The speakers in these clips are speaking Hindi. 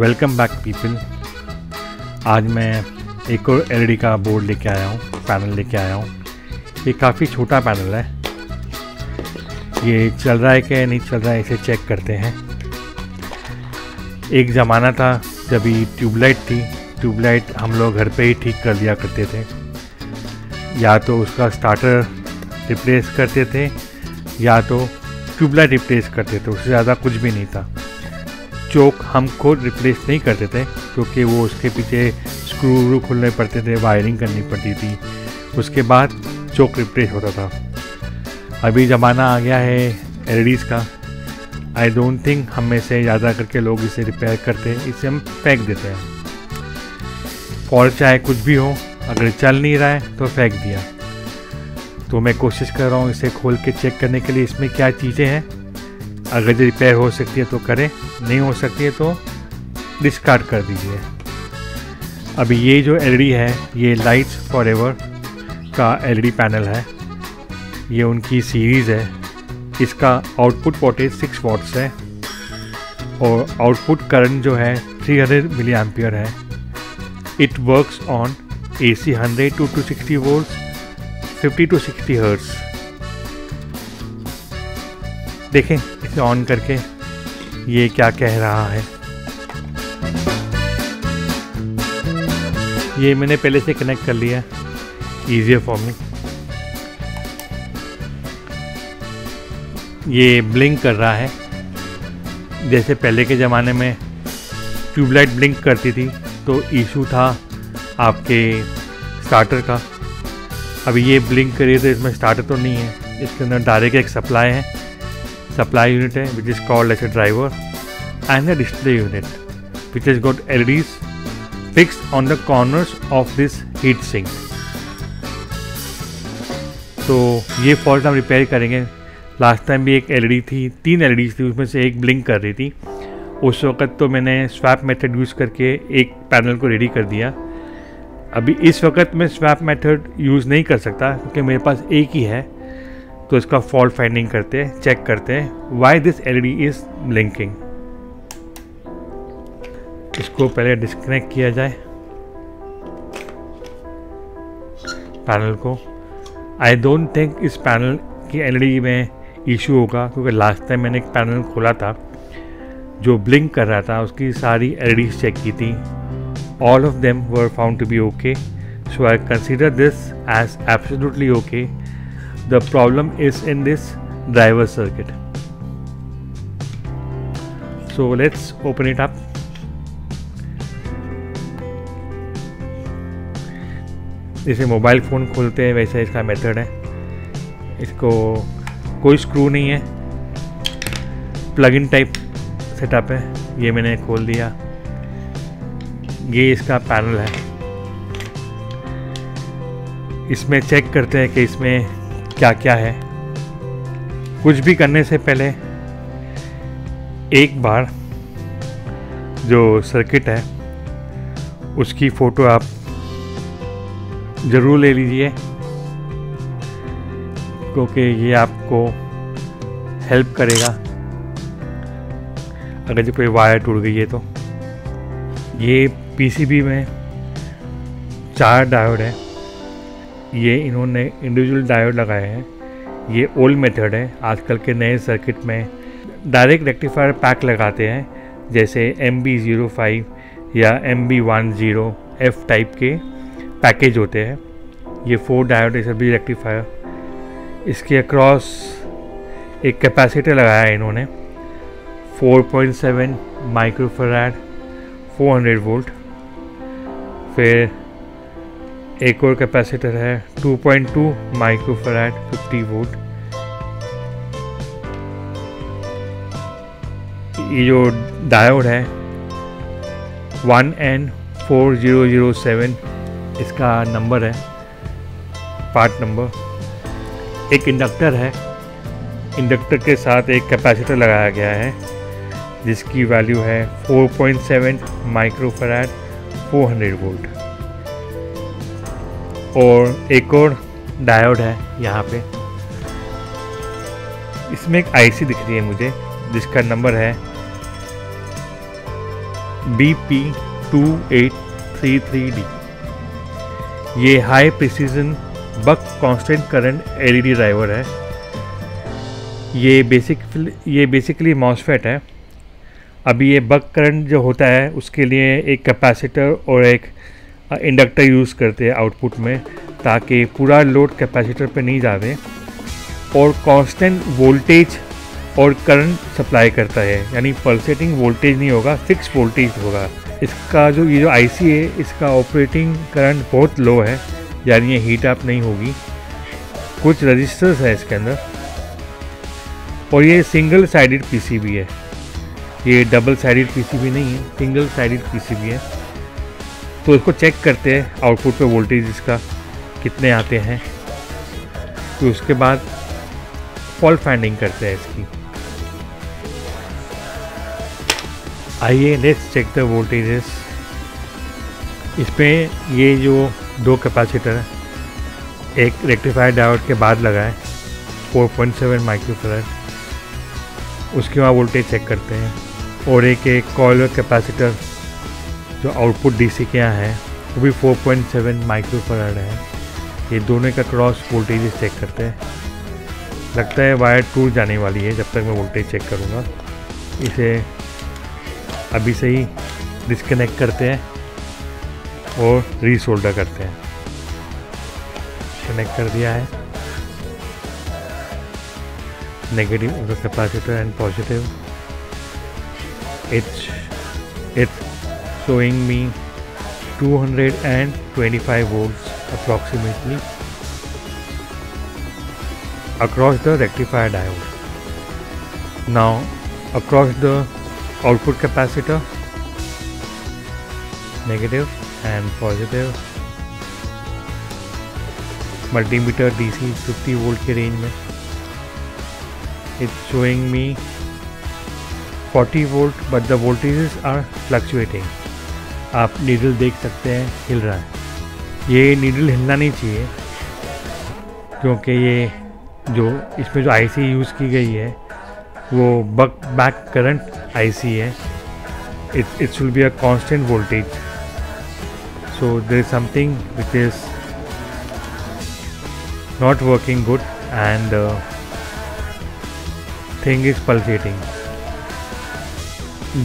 Welcome back people. आज मैं एक और एलईडी का बोर्ड लेके आया हूँ, पैनल लेके आया हूँ। ये काफ़ी छोटा पैनल है। ये चल रहा है कि नहीं चल रहा है इसे चेक करते हैं। एक ज़माना था जब ये ट्यूबलाइट थी। ट्यूबलाइट हम लोग घर पे ही ठीक कर दिया करते थे, या तो उसका स्टार्टर रिप्लेस करते थे या तो ट्यूबलाइट रिप्लेस करते थे। उससे ज़्यादा कुछ भी नहीं था। चोक हम खुद रिप्लेस नहीं करते थे क्योंकि वो उसके पीछे स्क्रू खोलने पड़ते थे, वायरिंग करनी पड़ती थी, उसके बाद चोक रिप्लेस होता था। अभी ज़माना आ गया है एलईडीज़ का। आई डोंट थिंक हम में से ज़्यादा करके लोग इसे रिपेयर करते हैं, इसे हम फेंक देते हैं। फॉल्ट चाहे कुछ भी हो, अगर चल नहीं रहा है तो फेंक दिया। तो मैं कोशिश कर रहा हूँ इसे खोल के चेक करने के लिए इसमें क्या चीज़ें हैं। अगर जो रिपेयर हो सकती है तो करें, नहीं हो सकती है तो डिस्कार्ड कर दीजिए। अभी ये जो एलईडी है ये लाइट्स फॉरएवर का एलईडी पैनल है। ये उनकी सीरीज़ है। इसका आउटपुट वोल्टेज 6 वॉट्स है और आउटपुट करंट जो है 300 मिली एम्पियर है। It works on AC 100 to 260 volts, 50 to 60 hertz. देखें इसे ऑन करके ये क्या कह रहा है। ये मैंने पहले से कनेक्ट कर लिया, ईजियर फॉर मी। ये ब्लिंक कर रहा है। जैसे पहले के ज़माने में ट्यूबलाइट ब्लिंक करती थी तो इशू था आपके स्टार्टर का। अभी ये ब्लिंक करिए तो इसमें स्टार्टर तो नहीं है, इसके अंदर डायरेक्ट एक सप्लाई है, सप्लाई यूनिट है which is called as a driver, and a display unit which has got LEDs fixed on the corners of this heat sink। तो ये फॉल्ट हम रिपेयर करेंगे। लास्ट टाइम भी एक LED थी, 3 LEDs थी, उसमें से एक ब्लिंक कर रही थी। उस वक्त तो मैंने स्वैप मेथड यूज़ करके एक पैनल को रेडी कर दिया। अभी इस वक्त मैं स्वैप मेथड यूज़ नहीं कर सकता क्योंकि मेरे पास एक ही है। तो इसका फॉल्ट फाइंडिंग करते हैं, चेक करते हैं why this LED is blinking. इसको पहले डिस्कनेक्ट किया जाए पैनल को। आई डोंट थिंक इस पैनल की LED में इशू होगा क्योंकि लास्ट टाइम मैंने एक पैनल खोला था जो ब्लिंक कर रहा था, उसकी सारी LEDs चेक की थी। All of them were found to be okay, so I consider this as absolutely okay. The problem is in this driver circuit. So let's open it up. जैसे मोबाइल फ़ोन खोलते हैं वैसे इसका मेथड है। इसको कोई स्क्रू नहीं है, प्लग इन टाइप सेटअप है। ये मैंने खोल दिया। ये इसका पैनल है। इसमें चेक करते हैं कि इसमें क्या क्या है। कुछ भी करने से पहले एक बार जो सर्किट है उसकी फ़ोटो आप ज़रूर ले लीजिए क्योंकि ये आपको हेल्प करेगा अगर जो कोई वायर टूट गई है तो। ये PCB में 4 डायोड है। ये इन्होंने इंडिविजुअल डायोड लगाए हैं। ये ओल्ड मेथड है। आजकल के नए सर्किट में डायरेक्ट रेक्टिफायर पैक लगाते हैं, जैसे MB05 या MB10F टाइप के पैकेज होते हैं। ये 4 डायोड है सभी रेक्टिफायर। इसके अक्रॉस एक कैपेसिटर लगाया है इन्होंने, 4.7 माइक्रोफैराड 400 वोल्ट। फिर एक और कैपेसिटर है 2.2 माइक्रोफैराड 50 वोल्ट। ये जो डायोड है 1N4007 इसका नंबर है, पार्ट नंबर। एक इंडक्टर है। इंडक्टर के साथ एक कैपेसिटर लगाया गया है जिसकी वैल्यू है 4.7 माइक्रोफैराड 400 वोल्ट। और एक और डायोड है यहाँ पे। इसमें एक IC दिख रही है मुझे जिसका नंबर है BP2833D। ये हाई प्रिसीजन बक कांस्टेंट करंट LED ड्राइवर है। ये बेसिकली मॉसफेट है। अभी ये बक करंट जो होता है उसके लिए एक कैपेसिटर और एक इंडक्टर यूज़ करते हैं आउटपुट में, ताकि पूरा लोड कैपेसिटर पे नहीं जावे और कांस्टेंट वोल्टेज और करंट सप्लाई करता है, यानी पल्सेटिंग वोल्टेज नहीं होगा, फिक्स वोल्टेज होगा। इसका जो ये जो आईसी है इसका ऑपरेटिंग करंट बहुत लो है, यानी ये हीट अप नहीं होगी। कुछ रजिस्टर्स है इसके अंदर और ये सिंगल साइडेड पीसीबी है, ये डबल साइडेड पीसीबी नहीं है, सिंगल साइडेड पीसीबी है। तो इसको चेक करते हैं आउटपुट पे वोल्टेज इसका कितने आते हैं, तो उसके बाद फॉल्ट फाइंडिंग करते हैं इसकी। आइए लेट्स चेक द वोल्टेजेस। इसमें ये जो दो कैपेसिटर है, एक रेक्टिफायर डायोड के बाद लगा है 4.7 माइक्रोफैराड, उसके बाद वोल्टेज चेक करते हैं, और एक कॉइलर कैपेसिटर जो आउटपुट डीसी के यहाँ है वो भी 4.7 माइक्रोफैराड है। ये दोनों का क्रॉस वोल्टेज चेक करते हैं। लगता है वायर टूट जाने वाली है जब तक मैं वोल्टेज चेक करूँगा। इसे अभी से ही डिस्कनेक्ट करते हैं और रीसोल्डर करते हैं। कनेक्ट कर दिया है, negative of the capacitor and positive. it's showing me 225 volts approximately across the rectifier diode. Now across the output capacitor, negative and positive, multimeter DC 50 volt के रेंज में, it's showing me 40 volt but the voltages are fluctuating. आप नीडल देख सकते हैं हिल रहा है। ये नीडल हिलना नहीं चाहिए क्योंकि ये जो इसमें जो आईसी यूज़ की गई है वो बैक करंट आईसी है। it should be a constant voltage, so there is something which is not working good and thing is pulsating.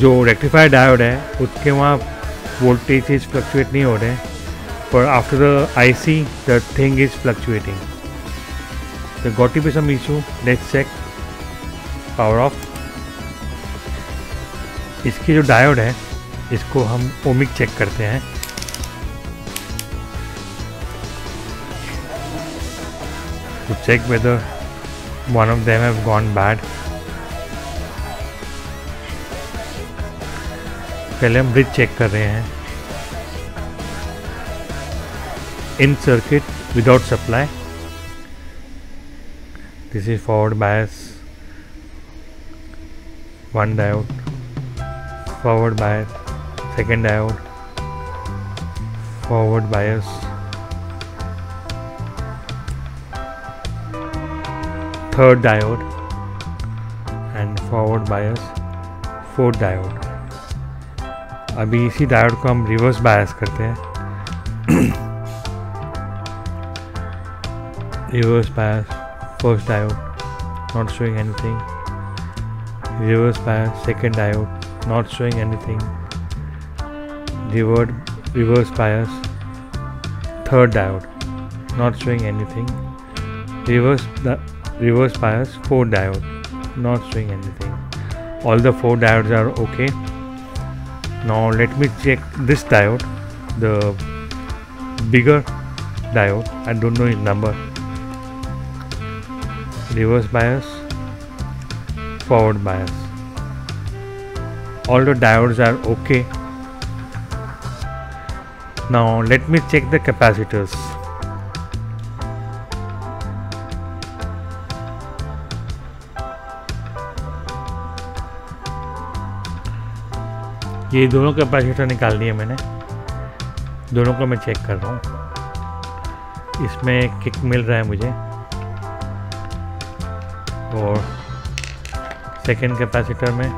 जो रेक्टिफायर डायोड है उसके वहाँ वोल्टेज फ्लक्चुएट नहीं हो रहे हैं, पर after the IC the thing is fluctuating. तो got to be some issue. Let's check power off. इसकी जो डायोड है इसको हम ओमिक चेक करते हैं। to check whether one of them have gone bad. पहले हम ब्रिज चेक कर रहे हैं। In circuit without supply, this is forward bias, one diode, forward bias, second diode, forward bias, third diode and forward bias, fourth diode. अभी इसी डायोड को हम रिवर्स बायस करते हैं। Reverse bias, first diode, not showing anything. Reverse bias, second diode, not showing anything. Reverse bias, third diode, not showing anything. Reverse bias, fourth diode, not showing anything. All the four diodes are okay. Now let me check this diode, the bigger diode. I don't know its number. Reverse bias, forward bias, all the diodes are okay. Now let me check the capacitors. ये दोनों कैपेसिटर निकाल दिए मैंने, दोनों को मैं चेक कर रहा हूँ। इसमें किक मिल रहा है मुझे, और सेकेंड कैपेसिटर में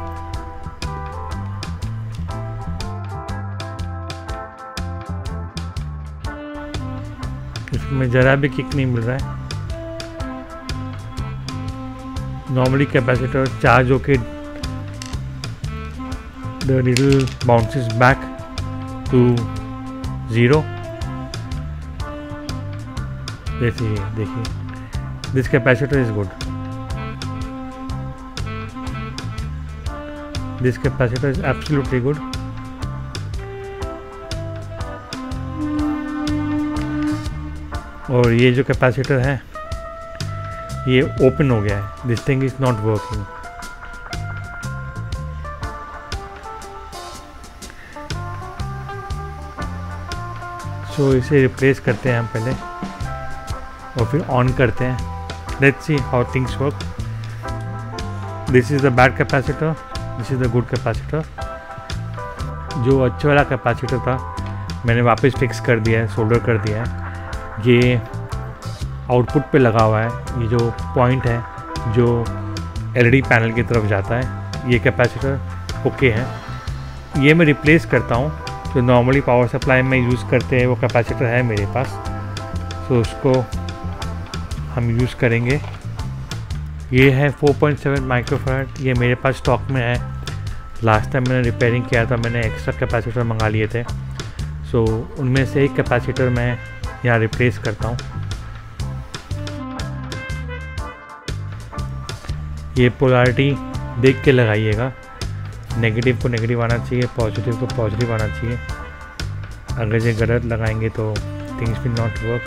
इसमें ज़रा भी किक नहीं मिल रहा है। नॉर्मली कैपेसिटर चार्ज होके the needle bounces back to 0। देखिए this capacitor is good, this capacitor is absolutely good. और ये जो कैपेसिटर है ये ओपन हो गया है, this thing is not working. So इसे रिप्लेस करते हैं हम पहले और फिर ऑन करते हैं। Let's see how things work. This is the bad capacitor, this is the good capacitor. जो अच्छा वाला कैपेसिटर था मैंने वापस फिक्स कर दिया है, सोल्डर कर दिया है। ये आउटपुट पे लगा हुआ है, ये जो पॉइंट है जो एलईडी पैनल की तरफ जाता है, ये कैपेसिटर ओके है। ये मैं रिप्लेस करता हूँ। जो नॉर्मली पावर सप्लाई में यूज़ करते हैं वो कैपेसिटर है मेरे पास, तो उसको हम यूज़ करेंगे। ये है 4.7 माइक्रोफैराड, ये मेरे पास स्टॉक में है। लास्ट टाइम मैंने रिपेयरिंग किया था, मैंने एक्स्ट्रा कैपेसिटर मंगा लिए थे। सो उनमें से एक कैपेसिटर मैं यहाँ रिप्लेस करता हूँ। ये पोलैरिटी देख के लगाइएगा, नेगेटिव को नेगेटिव आना चाहिए, पॉजिटिव को पॉजिटिव आना चाहिए। अगर ये गलत लगाएंगे तो थिंग्स विल नॉट वर्क।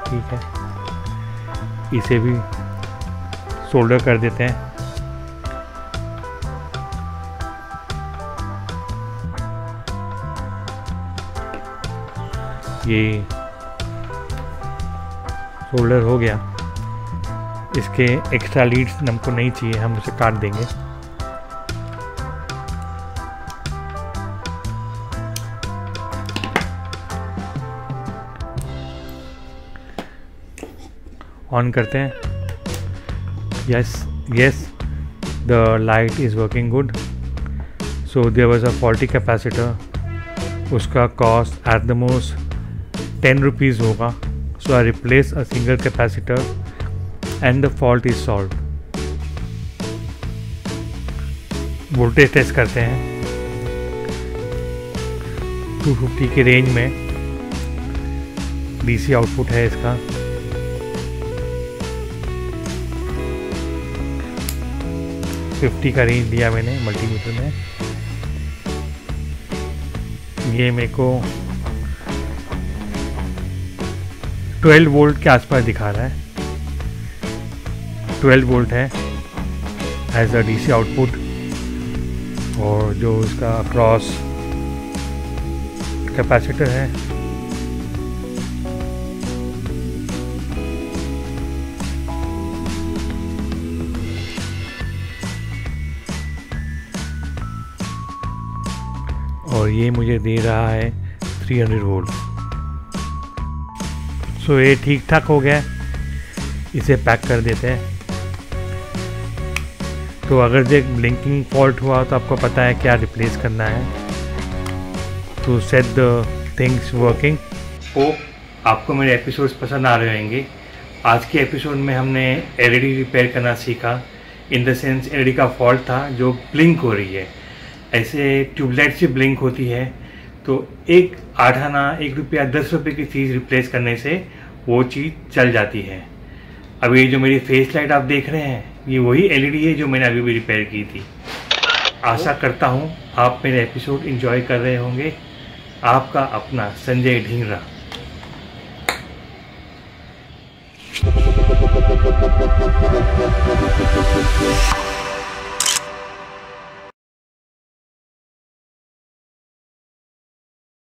ठीक है, इसे भी सोल्डर कर देते हैं। ये सोल्डर हो गया। इसके एक्स्ट्रा लीड्स हमको नहीं चाहिए, हम उसे काट देंगे। ऑन करते हैं। Yes the light is working good. So there was a faulty capacitor, उसका cost at the most 10 rupees होगा। So I replace a single capacitor and the fault is solved. Voltage test करते हैं। 250 के रेंज में डीसी आउटपुट है इसका। $50 का रेंज दिया मैंने मल्टीमीटर में। ये मेरे को 12 वोल्ट के आसपास दिखा रहा है। 12 वोल्ट है एज अ डीसी आउटपुट। और जो इसका क्रॉस कैपेसिटर है और ये मुझे दे रहा है 300 वोल्ट। सो ये ठीक ठाक हो गया, इसे पैक कर देते हैं। तो अगर जो ब्लिंकिंग फॉल्ट हुआ तो आपको पता है क्या रिप्लेस करना है to set the things working. Hope आपको मेरे एपिसोड्स पसंद आ रहे होंगे। आज के एपिसोड में हमने एलईडी रिपेयर करना सीखा। इन द सेंस एलईडी का फॉल्ट था जो ब्लिंक हो रही है। ऐसे ट्यूबलाइट से ब्लिंक होती है, तो एक 8 आना 1 रुपया 10 रुपये की चीज़ रिप्लेस करने से वो चीज़ चल जाती है। अब ये जो मेरी फेस लाइट आप देख रहे हैं, ये वही एलईडी है जो मैंने अभी भी रिपेयर की थी। आशा करता हूँ आप मेरे एपिसोड एंजॉय कर रहे होंगे। आपका अपना संजय ढींगरा।